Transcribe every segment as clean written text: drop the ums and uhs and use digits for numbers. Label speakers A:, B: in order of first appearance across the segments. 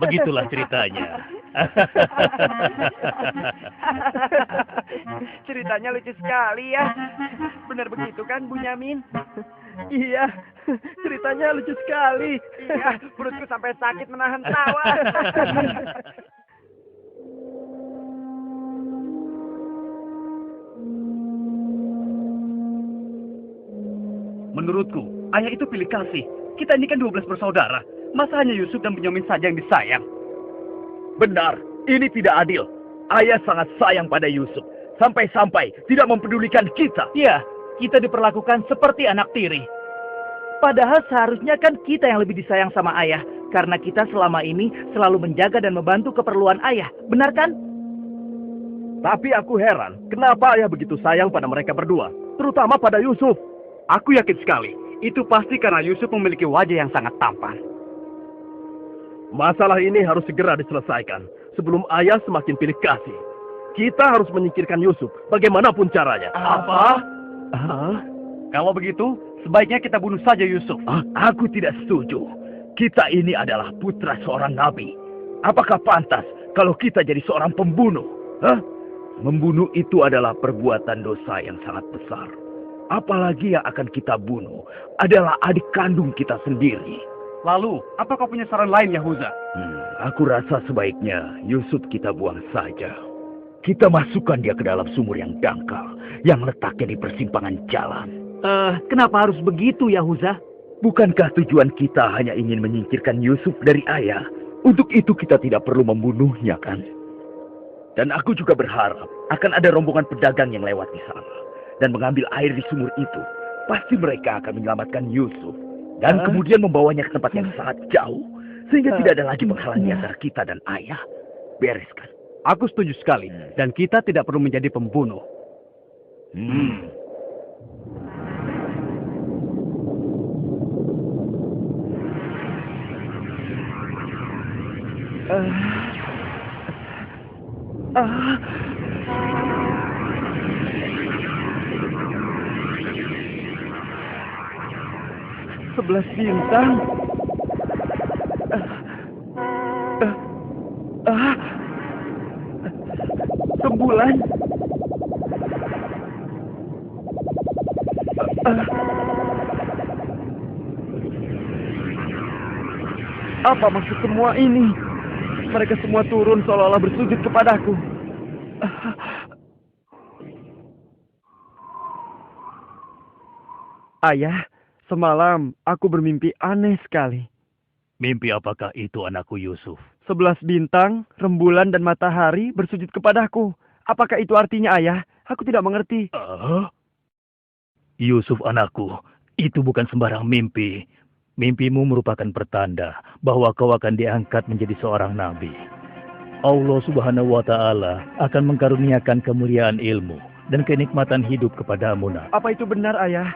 A: Begitulah ceritanya.
B: Ceritanya lucu sekali ya. Benar begitu kan, Bunyamin?
C: Iya, ceritanya lucu sekali.
B: Iya, perutku sampai sakit menahan tawa.
C: Menurutku, ayah itu pilih kasih. Kita ini kan 12 bersaudara. Masa hanya Yusuf dan Benyamin saja yang disayang?
D: Benar, ini tidak adil. Ayah sangat sayang pada Yusuf. Sampai-sampai tidak mempedulikan kita.
C: Iya, kita diperlakukan seperti anak tiri. Padahal seharusnya kan kita yang lebih disayang sama ayah. Karena kita selama ini selalu menjaga dan membantu keperluan ayah. Benar kan?
D: Tapi aku heran, kenapa ayah begitu sayang pada mereka berdua? Terutama pada Yusuf.
C: Aku yakin sekali. Itu pasti karena Yusuf memiliki wajah yang sangat tampan.
D: Masalah ini harus segera diselesaikan. Sebelum ayah semakin pilih kasih. Kita harus menyingkirkan Yusuf, bagaimanapun caranya.
C: Apa? Kalau begitu, sebaiknya kita bunuh saja Yusuf.
D: Aku tidak setuju. Kita ini adalah putra seorang nabi. Apakah pantas kalau kita jadi seorang pembunuh? Membunuh itu adalah perbuatan dosa yang sangat besar. Apalagi yang akan kita bunuh adalah adik kandung kita sendiri.
C: Lalu, apa kau punya saran lain, Yahuza?
D: Aku rasa sebaiknya Yusuf kita buang saja. Kita masukkan dia ke dalam sumur yang dangkal, yang letaknya di persimpangan jalan.
C: Kenapa harus begitu, Yahuza?
D: Bukankah tujuan kita hanya ingin menyingkirkan Yusuf dari ayah? Untuk itu kita tidak perlu membunuhnya, kan? Dan aku juga berharap akan ada rombongan pedagang yang lewat di sana dan mengambil air di sumur itu. Pasti mereka akan menyelamatkan Yusuf dan kemudian membawanya ke tempat yang sangat jauh, sehingga tidak ada lagi penghalang antara kita dan ayah. Bereskan.
C: Aku setuju sekali, dan kita tidak perlu menjadi pembunuh. Sebelas bintang. Rembulan. Apa maksud semua ini? Mereka semua turun seolah-olah bersujud kepadaku. Ayah, semalam aku bermimpi aneh sekali.
A: Mimpi apakah itu anakku Yusuf?
C: 11 bintang, rembulan, dan matahari bersujud kepadaku. Apakah itu artinya, ayah? Aku tidak mengerti.
A: Yusuf anakku, itu bukan sembarang mimpi. Mimpimu merupakan pertanda bahwa kau akan diangkat menjadi seorang nabi. Allah Subhanahu wa Ta'ala akan mengkaruniakan kemuliaan ilmu dan kenikmatan hidup kepadamu, nak.
C: Apa itu benar, ayah?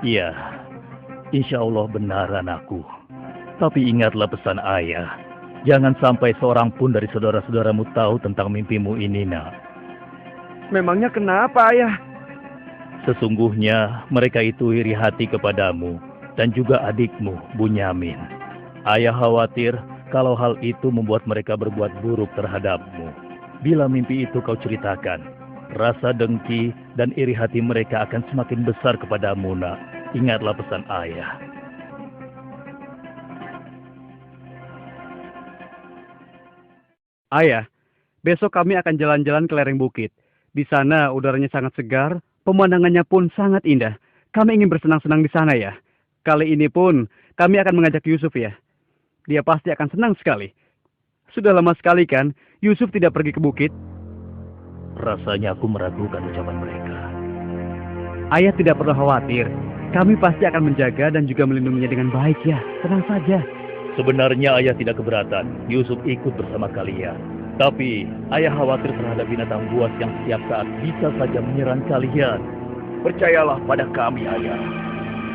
A: Iya, insya Allah benar anakku. Tapi ingatlah pesan ayah. Jangan sampai seorang pun dari saudara-saudaramu tahu tentang mimpimu ini, nak.
C: Memangnya kenapa, ayah?
A: Sesungguhnya mereka itu iri hati kepadamu dan juga adikmu, Bunyamin. Ayah khawatir kalau hal itu membuat mereka berbuat buruk terhadapmu. Bila mimpi itu kau ceritakan, rasa dengki dan iri hati mereka akan semakin besar kepadamu, nak. Ingatlah pesan ayah.
C: Ayah, besok kami akan jalan-jalan ke lereng bukit. Di sana udaranya sangat segar, pemandangannya pun sangat indah. Kami ingin bersenang-senang di sana, ya. Kali ini pun kami akan mengajak Yusuf, ya. Dia pasti akan senang sekali. Sudah lama sekali kan Yusuf tidak pergi ke bukit?
A: Rasanya aku meragukan ucapan mereka.
C: Ayah tidak perlu khawatir. Kami pasti akan menjaga dan juga melindunginya dengan baik, ya. Tenang saja.
A: Sebenarnya ayah tidak keberatan Yusuf ikut bersama kalian. Tapi ayah khawatir terhadap binatang buas yang setiap saat bisa saja menyerang kalian.
D: Percayalah pada kami, ayah.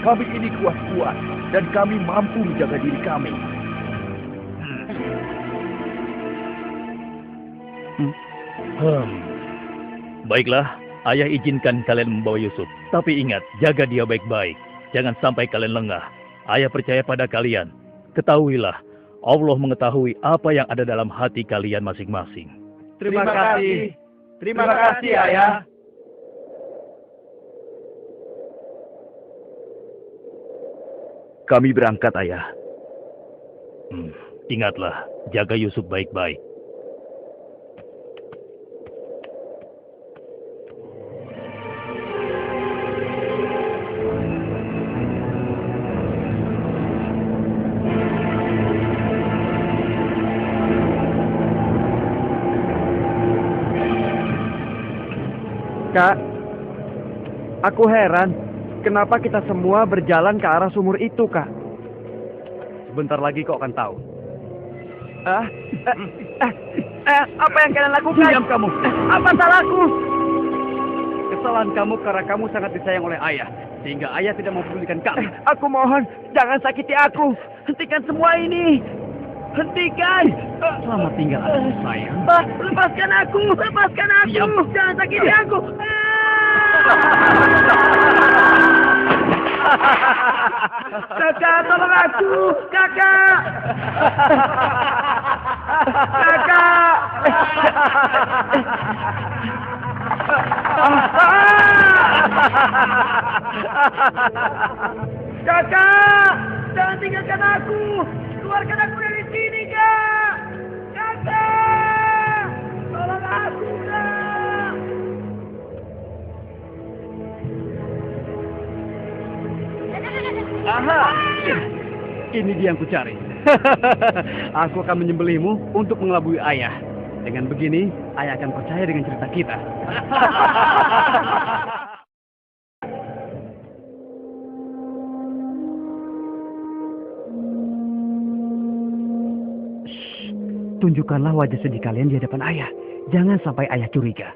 D: Kami ini kuat-kuat dan kami mampu menjaga diri kami.
A: Baiklah, ayah izinkan kalian membawa Yusuf. Tapi ingat, jaga dia baik-baik. Jangan sampai kalian lengah. Ayah percaya pada kalian. Ketahuilah, Allah mengetahui apa yang ada dalam hati kalian masing-masing.
C: Terima kasih. Terima kasih, Ayah.
D: Kami berangkat, Ayah.
A: Ingatlah, jaga Yusuf baik-baik.
C: Kak, aku heran, kenapa kita semua berjalan ke arah sumur itu, Kak? Sebentar lagi kau akan tahu. Apa yang kalian lakukan? Diam kamu. Apa salahku? Kesalahan kamu karena kamu sangat disayang oleh ayah, sehingga ayah tidak mempedulikan kamu. Aku mohon, jangan sakiti aku. Hentikan semua ini. Hentikan! Selamat tinggal, anakku sayang. Lepaskan aku! Lepaskan aku! Diam. Jangan sakiti aku! Kakak, tolong aku! Kakak! Kakak! Kakak! Jangan tinggalkan aku! Keluarkan aku dari sini, Kak! Kakak! Tolong aku, Kak! Aha! Ini dia yang kucari. Aku akan menyembelihmu untuk mengelabui ayah. Dengan begini, ayah akan percaya dengan cerita kita. Tunjukkanlah wajah sedih kalian di hadapan ayah. Jangan sampai ayah curiga.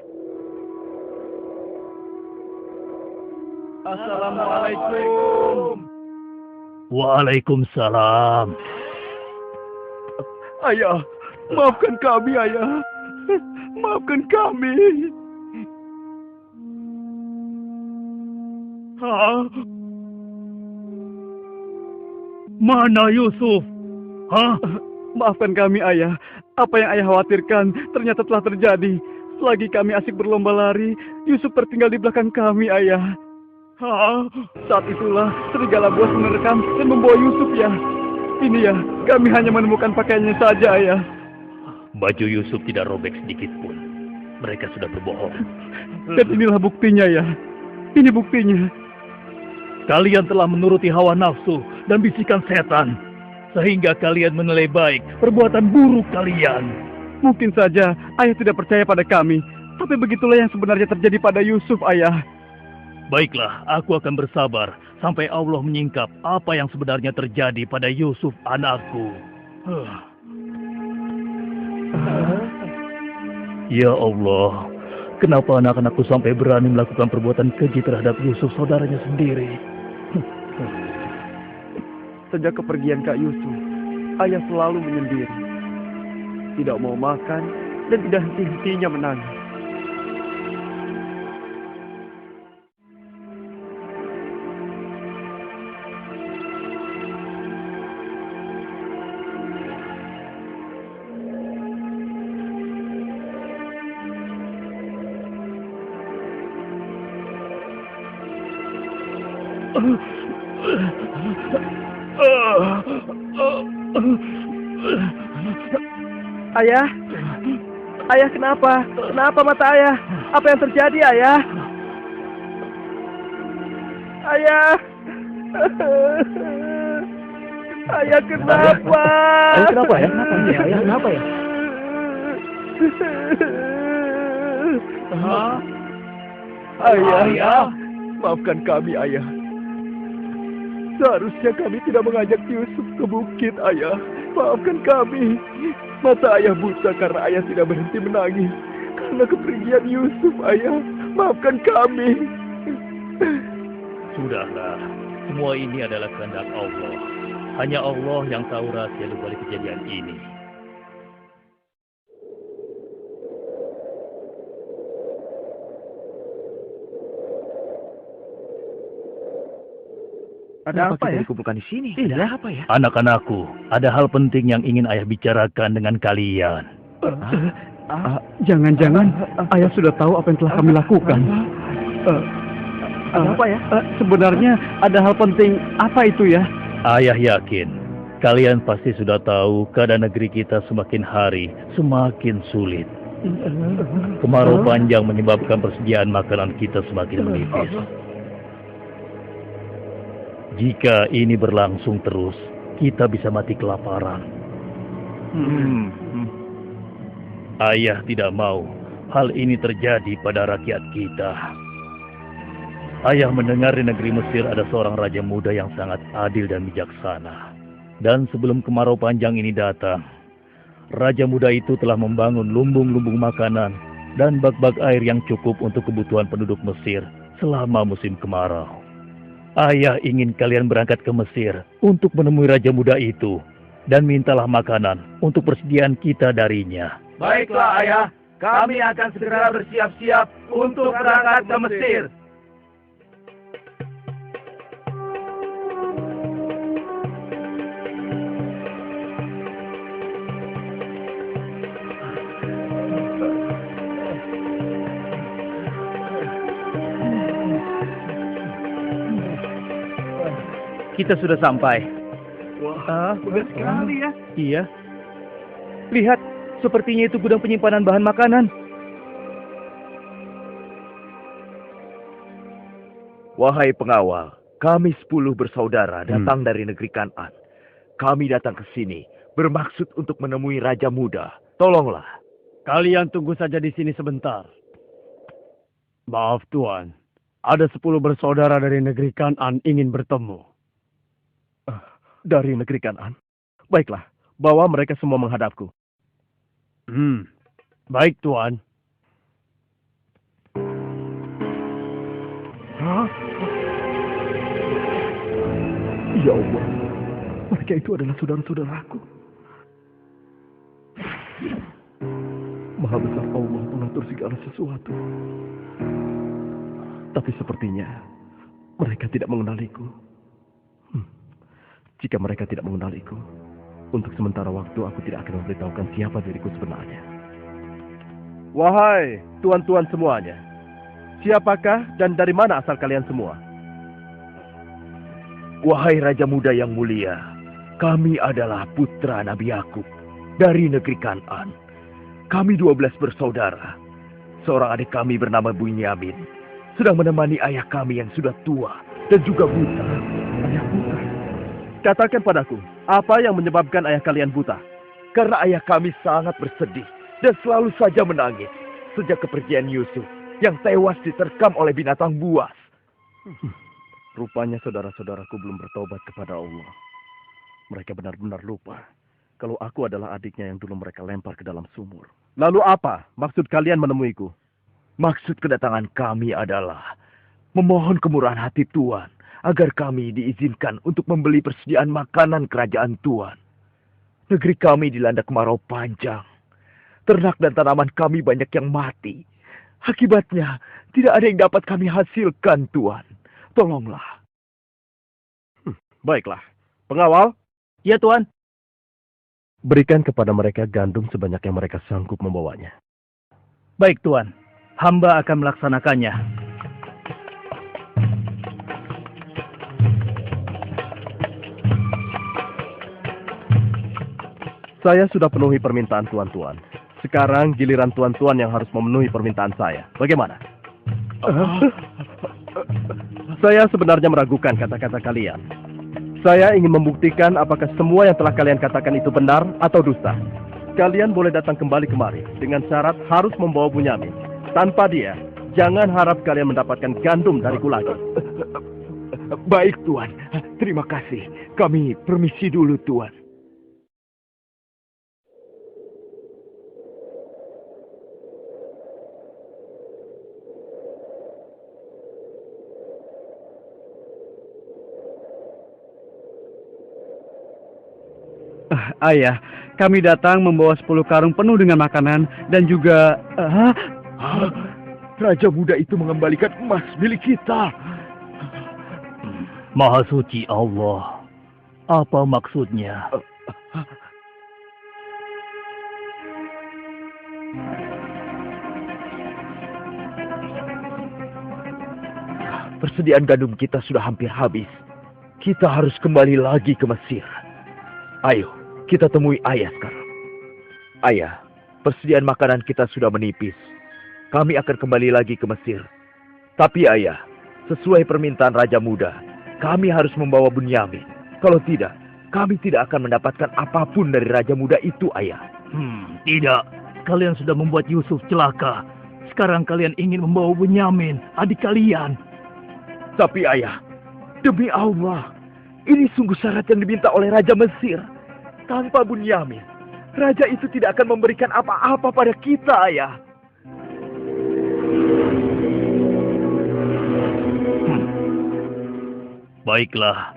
C: Assalamualaikum.
A: Waalaikumsalam.
C: Ayah, maafkan kami, ayah. Maafkan kami.
A: Mana Yusuf?
C: Maafkan kami, ayah. Apa yang ayah khawatirkan ternyata telah terjadi. Selagi kami asik berlomba lari, Yusuf tertinggal di belakang kami, ayah. Saat itulah serigala buas menerkam dan membawa Yusuf, ya. Ini ya, kami hanya menemukan pakaiannya saja, ayah.
A: Baju Yusuf tidak robek sedikit pun. Mereka sudah berbohong.
C: Dan inilah buktinya, ya. Ini buktinya.
A: Kalian telah menuruti hawa nafsu dan bisikan setan. Sehingga kalian menilai baik perbuatan buruk kalian.
C: Mungkin saja ayah tidak percaya pada kami. Tapi begitulah yang sebenarnya terjadi pada Yusuf, ayah.
A: Baiklah, aku akan bersabar sampai Allah menyingkap apa yang sebenarnya terjadi pada Yusuf anakku. Ya Allah, kenapa anak-anakku sampai berani melakukan perbuatan keji terhadap Yusuf saudaranya sendiri?
C: Sejak kepergian Kak Yusuf, ayah selalu menyendiri. Tidak mau makan dan tidak henti-hentinya menangis. Ayah? Ayah kenapa? Kenapa mata ayah? Apa yang terjadi, ayah? Ayah! Ayah kenapa?
A: Ayah kenapa ya? Kenapa ya? Ayah kenapa ya?
C: Ayah, maafkan kami, ayah. Seharusnya kami tidak mengajak Yusuf ke bukit, ayah. Maafkan kami. Mata ayah buta karena ayah tidak berhenti menangis. Karena kepergian Yusuf, ayah. Maafkan kami.
A: Sudahlah, semua ini adalah kehendak Allah. Hanya Allah yang tahu rahasia di balik kejadian ini.
B: Ada apa
D: kita
B: ya?
D: dikumpulkan di sini?
C: Iya.
D: Ada apa ya?
A: Anak-anakku, ada hal penting yang ingin ayah bicarakan dengan kalian.
C: Jangan-jangan ayah sudah tahu apa yang telah kami lakukan.
B: Ada apa ya?
C: Sebenarnya ada hal penting apa itu ya?
A: Ayah yakin, kalian pasti sudah tahu keadaan negeri kita semakin hari semakin sulit. Kemarau panjang menyebabkan persediaan makanan kita semakin menipis. Jika ini berlangsung terus, kita bisa mati kelaparan. Ayah tidak mau hal ini terjadi pada rakyat kita. Ayah mendengar di negeri Mesir ada seorang raja muda yang sangat adil dan bijaksana. Dan sebelum kemarau panjang ini datang, raja muda itu telah membangun lumbung-lumbung makanan dan bak-bak air yang cukup untuk kebutuhan penduduk Mesir selama musim kemarau. Ayah ingin kalian berangkat ke Mesir untuk menemui raja muda itu dan mintalah makanan untuk persediaan kita darinya.
B: Baiklah ayah, kami akan segera bersiap-siap untuk berangkat ke Mesir.
C: Kita sudah sampai.
B: Wah, benar sekali ya.
C: Iya. Lihat, sepertinya itu gudang penyimpanan bahan makanan.
D: Wahai pengawal, kami 10 bersaudara datang dari negeri Kan'an. Kami datang ke sini bermaksud untuk menemui Raja Muda. Tolonglah.
C: Kalian tunggu saja di sini sebentar. Maaf Tuan, ada 10 bersaudara dari negeri Kan'an ingin bertemu.
E: Dari negeri Kan'an? Baiklah, bawa mereka semua menghadapku.
C: Baik Tuan.
E: Ya Allah, mereka itu adalah saudara-saudaraku. Maha besar Allah mengatur segala sesuatu. Tapi sepertinya mereka tidak mengenaliku. Jika mereka tidak mengenaliku, untuk sementara waktu aku tidak akan memberitahukan siapa diriku sebenarnya. Wahai tuan-tuan semuanya, siapakah dan dari mana asal kalian semua?
D: Wahai Raja Muda yang mulia, kami adalah putra Nabi Yakub dari negeri Kan'an. Kami 12 bersaudara. Seorang adik kami bernama Bunyamin sedang menemani ayah kami yang sudah tua dan juga buta.
E: Ayah buta. Katakan padaku, apa yang menyebabkan ayah kalian buta?
D: Karena ayah kami sangat bersedih dan selalu saja menangis sejak kepergian Yusuf yang tewas diterkam oleh binatang buas.
E: Rupanya saudara-saudaraku belum bertobat kepada Allah. Mereka benar-benar lupa kalau aku adalah adiknya yang dulu mereka lempar ke dalam sumur. Lalu apa maksud kalian menemuiku?
D: Maksud kedatangan kami adalah memohon kemurahan hati Tuan agar kami diizinkan untuk membeli persediaan makanan kerajaan Tuan. Negeri kami dilanda kemarau panjang. Ternak dan tanaman kami banyak yang mati. Akibatnya, tidak ada yang dapat kami hasilkan, Tuan. Tolonglah.
E: Baiklah. Pengawal,
C: Ya Tuan.
E: berikan kepada mereka gandum sebanyak yang mereka sanggup membawanya.
C: Baik Tuan, hamba akan melaksanakannya.
E: Saya sudah penuhi permintaan tuan-tuan. Sekarang giliran tuan-tuan yang harus memenuhi permintaan saya. Bagaimana? Saya sebenarnya meragukan kata-kata kalian. Saya ingin membuktikan apakah semua yang telah kalian katakan itu benar atau dusta. Kalian boleh datang kembali kemari dengan syarat harus membawa Bunyamin. Tanpa dia, jangan harap kalian mendapatkan gandum dariku lagi.
D: Baik, Tuan. Terima kasih. Kami permisi dulu, Tuan.
C: Ayah, kami datang membawa 10 karung penuh dengan makanan dan juga...
D: Raja muda itu mengembalikan emas milik kita.
A: Maha suci Allah. Apa maksudnya?
D: Persediaan gandum kita sudah hampir habis. Kita harus kembali lagi ke Mesir. Ayo, kita temui ayah sekarang. Ayah, persediaan makanan kita sudah menipis. Kami akan kembali lagi ke Mesir. Tapi ayah, sesuai permintaan Raja Muda, kami harus membawa Bunyamin. Kalau tidak, kami tidak akan mendapatkan apapun dari Raja Muda itu, ayah.
A: Tidak. Kalian sudah membuat Yusuf celaka. Sekarang kalian ingin membawa Bunyamin, adik kalian.
D: Tapi ayah, demi Allah, ini sungguh syarat yang diminta oleh Raja Mesir. Tanpa Bunyamin, Raja itu tidak akan memberikan apa-apa pada kita, ayah.
A: Baiklah,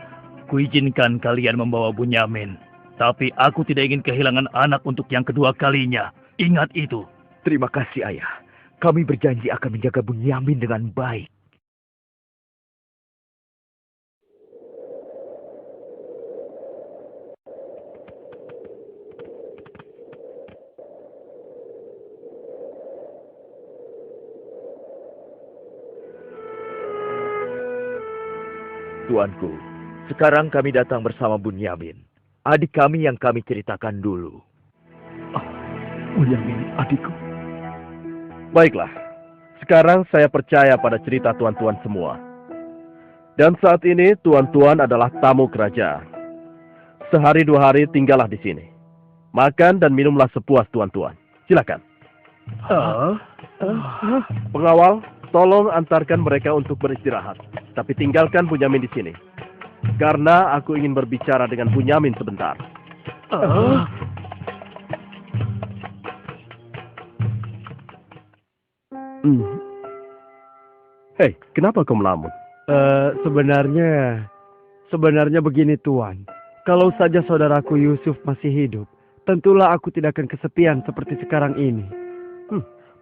A: kuizinkan kalian membawa Bunyamin. Tapi aku tidak ingin kehilangan anak untuk yang kedua kalinya. Ingat itu.
D: Terima kasih, ayah. Kami berjanji akan menjaga Bunyamin dengan baik. Tuanku, sekarang kami datang bersama Bunyamin, adik kami yang kami ceritakan dulu.
E: Bunyamin, adikku. Baiklah, sekarang saya percaya pada cerita tuan-tuan semua. Dan saat ini tuan-tuan adalah tamu kerajaan. Sehari 2 hari tinggallah di sini. Makan dan minumlah sepuas tuan-tuan. Silakan. Pengawal, tolong antarkan mereka untuk beristirahat. Tapi tinggalkan Bunyamin di sini. Karena aku ingin berbicara dengan Bunyamin sebentar. Hei, kenapa kau melamun?
C: Sebenarnya begini Tuan. Kalau saja saudaraku Yusuf masih hidup, tentulah aku tidak akan kesepian seperti sekarang ini.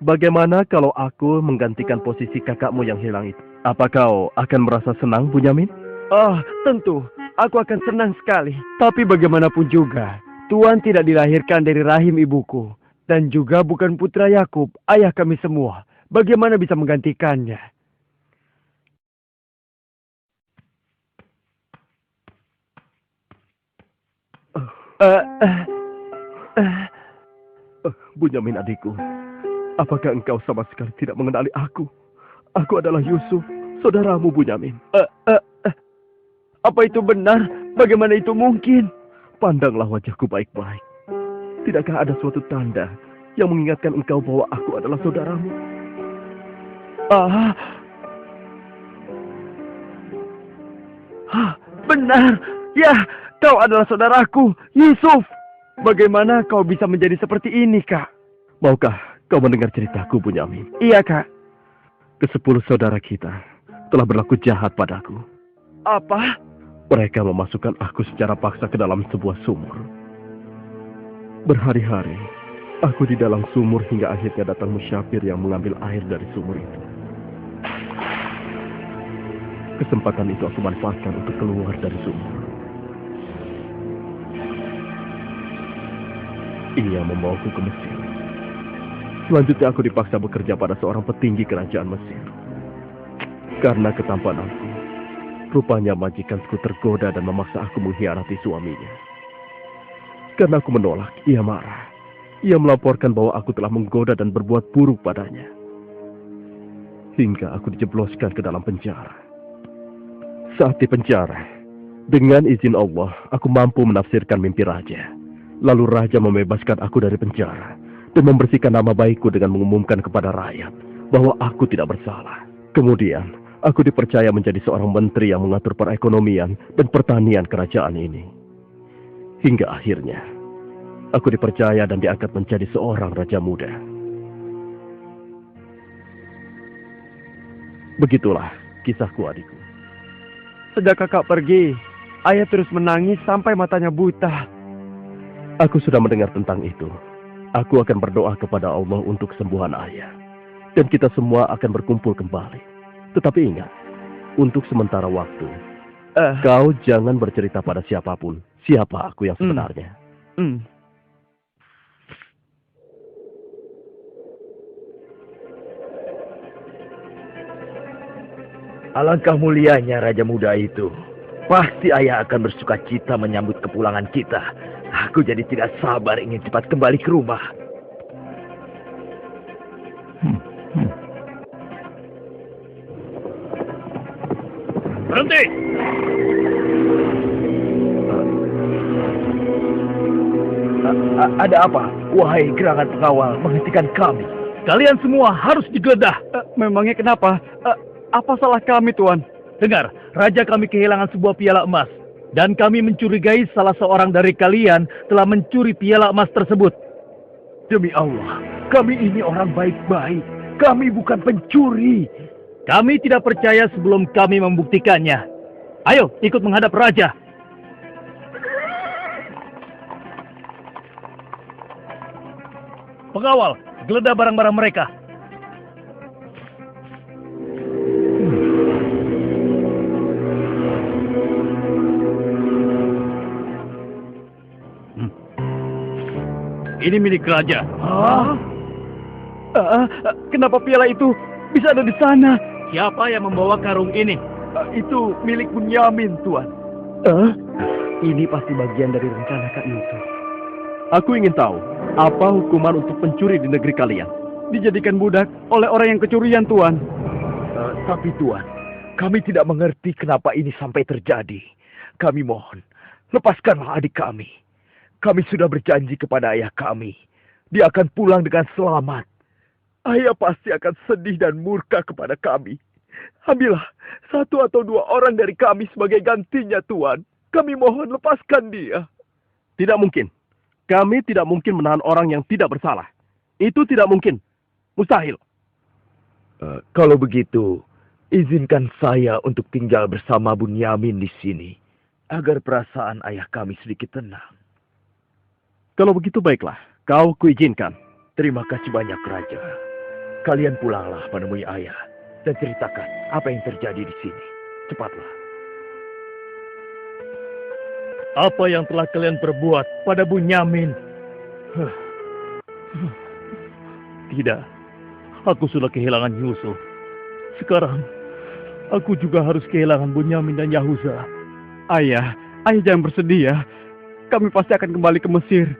E: Bagaimana kalau aku menggantikan posisi kakakmu yang hilang itu? Apa kau akan merasa senang, Bunyamin?
C: Tentu. Aku akan senang sekali. Tapi bagaimanapun juga, Tuan tidak dilahirkan dari rahim ibuku. Dan juga bukan putra Yakub, ayah kami semua. Bagaimana bisa menggantikannya?
E: Bunyamin adikku, apakah engkau sama sekali tidak mengenali aku? Aku adalah Yusuf, saudaramu Bunyamin.
C: Apa itu benar? Bagaimana itu mungkin?
E: Pandanglah wajahku baik-baik. Tidakkah ada suatu tanda yang mengingatkan engkau bahwa aku adalah saudaramu?
C: Benar. Ya, kau adalah saudaraku, Yusuf. Bagaimana kau bisa menjadi seperti ini, Kak?
E: Maukah kau mendengar ceritaku, Bunyamin?
C: Iya, Kak.
E: Ke-10 saudara kita telah berlaku jahat padaku.
C: Apa?
E: Mereka memasukkan aku secara paksa ke dalam sebuah sumur. Berhari-hari, aku di dalam sumur hingga akhirnya datang musyafir yang mengambil air dari sumur itu. Kesempatan itu aku manfaatkan untuk keluar dari sumur. Ia membawaku ke Mesir. Selanjutnya aku dipaksa bekerja pada seorang petinggi kerajaan Mesir. Karena ketampananku, rupanya majikanku tergoda dan memaksa aku mengkhianati suaminya. Karena aku menolak, ia marah. Ia melaporkan bahwa aku telah menggoda dan berbuat buruk padanya. Hingga aku dijebloskan ke dalam penjara. Saat di penjara, dengan izin Allah, aku mampu menafsirkan mimpi raja. Lalu raja membebaskan aku dari penjara dan membersihkan nama baikku dengan mengumumkan kepada rakyat bahwa aku tidak bersalah. Kemudian, aku dipercaya menjadi seorang menteri yang mengatur perekonomian dan pertanian kerajaan ini. Hingga akhirnya, aku dipercaya dan diangkat menjadi seorang raja muda. Begitulah kisahku, adikku.
C: Sejak kakak pergi, ayah terus menangis sampai matanya buta.
E: Aku sudah mendengar tentang itu. Aku akan berdoa kepada Allah untuk kesembuhan ayah. Dan kita semua akan berkumpul kembali. Tetapi ingat, untuk sementara waktu, Kau jangan bercerita pada siapapun siapa aku yang sebenarnya.
D: Alangkah mulianya Raja Muda itu. Pasti ayah akan bersuka cita menyambut kepulangan kita. Aku jadi tidak sabar ingin cepat kembali ke rumah.
A: Berhenti!
D: Ada apa? Wahai gerangan pengawal, menghentikan kami.
A: Kalian semua harus digeledah.
C: Memangnya kenapa? Apa salah kami, Tuan?
A: Dengar, Raja kami kehilangan sebuah piala emas. Dan kami mencurigai salah seorang dari kalian telah mencuri piala emas tersebut.
D: Demi Allah, kami ini orang baik-baik. Kami bukan pencuri.
A: Kami tidak percaya sebelum kami membuktikannya. Ayo, ikut menghadap Raja. Pengawal, geledah barang-barang mereka. Ini milik Raja.
C: Kenapa piala itu bisa ada di sana?
A: Siapa yang membawa karung ini?
C: Itu milik Bunyamin, Tuan. Ini pasti bagian dari rencana Kak Yusuf.
E: Aku ingin tahu, apa hukuman untuk pencuri di negeri kalian?
C: Dijadikan budak oleh orang yang kecurian, Tuan.
D: Tapi Tuan, kami tidak mengerti kenapa ini sampai terjadi. Kami mohon, lepaskanlah adik kami. Kami sudah berjanji kepada ayah kami. Dia akan pulang dengan selamat. Ayah pasti akan sedih dan murka kepada kami. Ambillah 1 atau 2 orang dari kami sebagai gantinya, Tuan. Kami mohon lepaskan dia.
E: Tidak mungkin. Kami tidak mungkin menahan orang yang tidak bersalah. Itu tidak mungkin. Mustahil.
D: Kalau begitu, izinkan saya untuk tinggal bersama Bunyamin di sini. Agar perasaan ayah kami sedikit tenang.
E: Kalau begitu baiklah, kau kuizinkan.
D: Terima kasih banyak, Raja. Kalian pulanglah menemui ayah dan ceritakan apa yang terjadi di sini. Cepatlah.
A: Apa yang telah kalian perbuat pada Bunyamin? Tidak. Aku sudah kehilangan Yusuf. Sekarang, aku juga harus kehilangan Bunyamin dan Yahuza.
C: Ayah jangan bersedih ya. Kami pasti akan kembali ke Mesir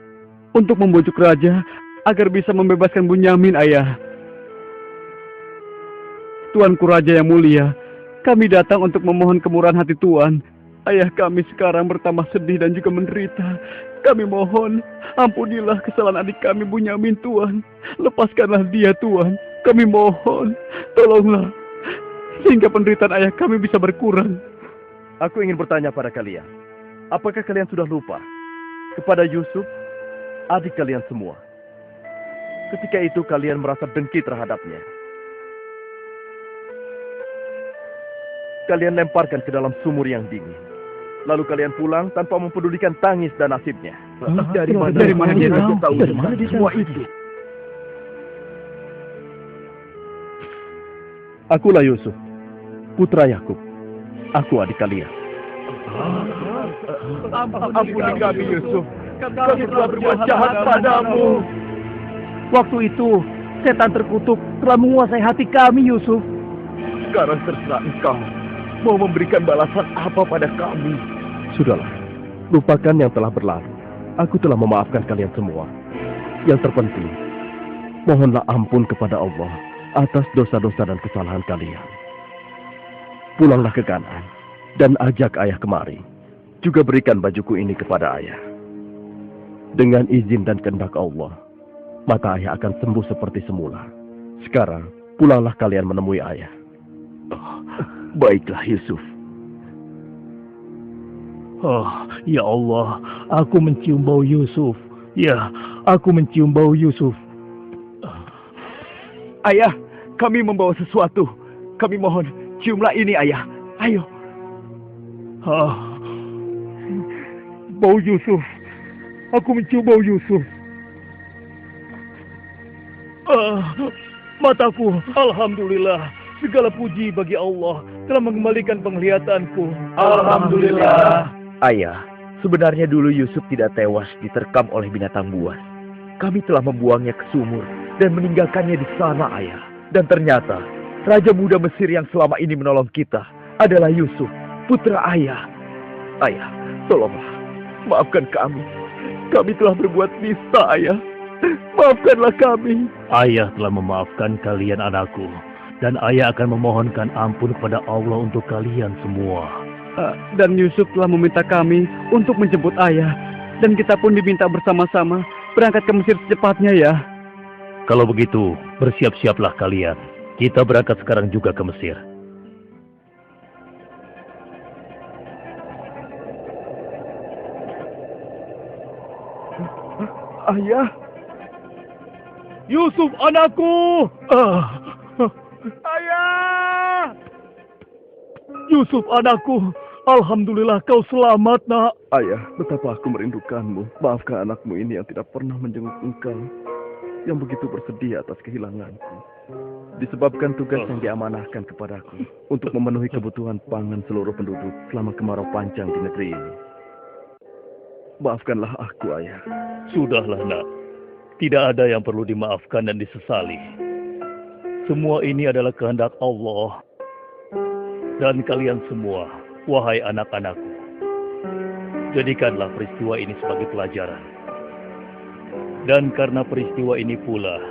C: untuk membujuk Raja agar bisa membebaskan Bunyamin, Ayah. Tuanku Raja yang mulia, kami datang untuk memohon kemurahan hati Tuan. Ayah kami sekarang bertambah sedih dan juga menderita. Kami mohon, ampunilah kesalahan adik kami Bunyamin, Tuan. Lepaskanlah dia, Tuan. Kami mohon, tolonglah, sehingga penderitaan ayah kami bisa berkurang.
E: Aku ingin bertanya pada kalian. Apakah kalian sudah lupa kepada Yusuf, adik kalian semua? Ketika itu kalian merasa dengki terhadapnya. Kalian lemparkan ke dalam sumur yang dingin. Lalu kalian pulang tanpa mempedulikan tangis dan nasibnya.
D: Dari mana dia tahu semua itu?
E: Akulah Yusuf, putra Yakub. Aku adik kalian.
D: Ampuni kami, Yusuf. Kami telah berbuat jahat padamu.
A: Waktu itu, setan terkutuk telah menguasai hati kami, Yusuf.
D: Sekarang terserah engkau. Mau memberikan balasan apa pada kami?
E: Sudahlah, lupakan yang telah berlalu. Aku telah memaafkan kalian semua. Yang terpenting, mohonlah ampun kepada Allah atas dosa-dosa dan kesalahan kalian. Pulanglah ke Kanaan dan ajak ayah kemari. Juga berikan bajuku ini kepada ayah. Dengan izin dan kehendak Allah, maka ayah akan sembuh seperti semula. Sekarang, pulanglah kalian menemui ayah.
D: Baiklah, Yusuf.
A: Oh, ya Allah, aku mencium bau Yusuf. Ya, aku mencium bau Yusuf.
D: Ayah, kami membawa sesuatu. Kami mohon, ciumlah ini, ayah. Ayo.
A: Bau Yusuf. Aku mencium bau Yusuf. Mataku, alhamdulillah, Segala puji bagi Allah telah mengembalikan penglihatanku.
B: Alhamdulillah.
D: Ayah, sebenarnya dulu Yusuf tidak tewas diterkam oleh binatang buas. Kami telah membuangnya ke sumur dan meninggalkannya di sana, Ayah. Dan ternyata, Raja Muda Mesir yang selama ini menolong kita adalah Yusuf, putra Ayah. Ayah, tolonglah, maafkan kami. Kami telah berbuat nista, Ayah. Maafkanlah kami.
A: Ayah telah memaafkan kalian anakku. Dan ayah akan memohonkan ampun kepada Allah untuk kalian semua.
C: Dan Yusuf telah meminta kami untuk menjemput ayah. Dan kita pun diminta bersama-sama berangkat ke Mesir secepatnya ya.
A: Kalau begitu, bersiap-siaplah kalian. Kita berangkat sekarang juga ke Mesir.
E: Ayah. Yusuf anakku.
A: Ayah! Yusuf anakku, alhamdulillah kau selamat, nak.
E: Ayah, betapa aku merindukanmu. Maafkan anakmu ini yang tidak pernah menjenguk engkau, yang begitu bersedih atas kehilanganku. Disebabkan tugas yang diamanahkan kepadaku untuk memenuhi kebutuhan pangan seluruh penduduk selama kemarau panjang di negeri ini. Maafkanlah aku, Ayah.
A: Sudahlah, nak. Tidak ada yang perlu dimaafkan dan disesali. Semua ini adalah kehendak Allah. Dan kalian semua, wahai anak-anakku, jadikanlah peristiwa ini sebagai pelajaran. Dan karena peristiwa ini pula,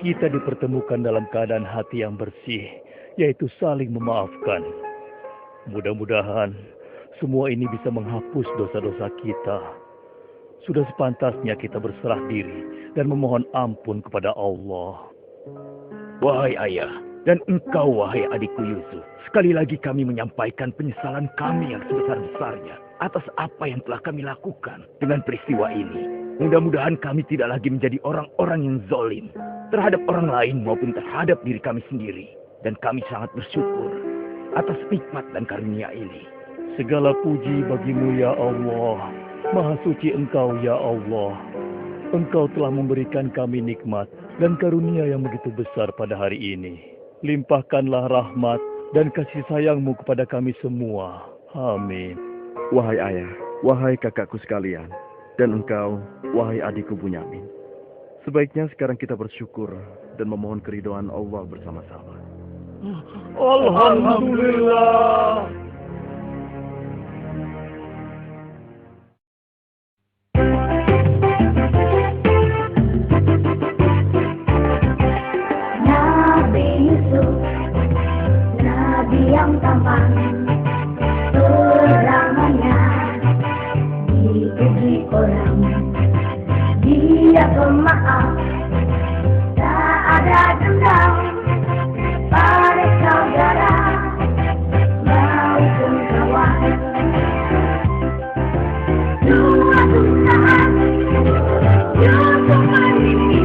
A: kita dipertemukan dalam keadaan hati yang bersih, yaitu saling memaafkan. Mudah-mudahan semua ini bisa menghapus dosa-dosa kita. Sudah sepantasnya kita berserah diri dan memohon ampun kepada Allah.
D: Wahai ayah, dan engkau wahai adikku Yusuf, sekali lagi kami menyampaikan penyesalan kami yang sebesar-besarnya atas apa yang telah kami lakukan dengan peristiwa ini. Mudah-mudahan kami tidak lagi menjadi orang-orang yang zalim terhadap orang lain maupun terhadap diri kami sendiri. Dan kami sangat bersyukur atas nikmat dan karunia ini.
A: Segala puji bagimu ya Allah. Maha suci Engkau ya Allah. Engkau telah memberikan kami nikmat dan karunia yang begitu besar pada hari ini. Limpahkanlah rahmat dan kasih sayang-Mu kepada kami semua. Amin.
E: Wahai ayah, wahai kakakku sekalian, dan engkau, wahai adikku Bunyamin. Sebaiknya sekarang kita bersyukur dan memohon keridhaan Allah bersama-sama.
B: Alhamdulillah.
F: Yang tampan perangannya dipuji orang, dia pemaaf, tak ada dendam pada saudara maupun kawan. Suatu saat Yusuf mimpi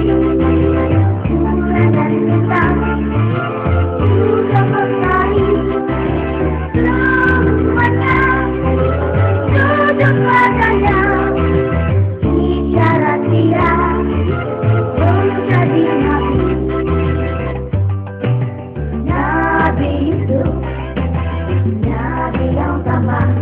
F: bulan dan bintang sudah berlari. Nabi yang tampan